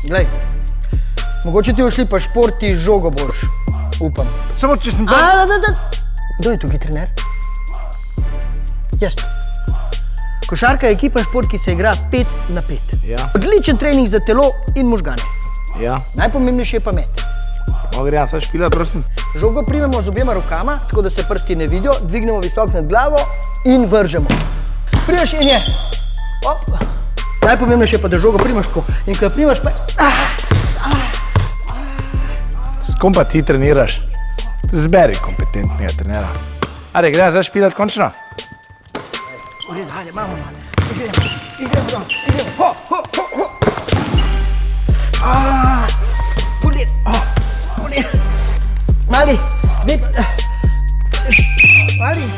Glej, mogoče ti ušli pa športi žogo boš, upam. Samo če sem Kdo je tukaj trener? Jaz. Košarka je ekipni šport, ki se igra 5 na 5. Ja. Odličen trening za telo in možgane. Ja. Najpomembnejši je pamet. Gremo se špilat, prosim. Žogo primemo z obema rokama, tako da se prsti ne vidijo, dvignemo visok nad glavo in vržemo. Priješ in je. Op. Najpomembnejše je pa, da žogo primaš tako. In ko jo primaš pa... S kom pa ti treniraš? Zberi kompetentnega trenera. Ajde, gremo zdaj špilat končno? Ured, ajde, imamo. Idemo dol, idemo. Ho, ho, ho, ho. Ured, ured. Mali, Mali.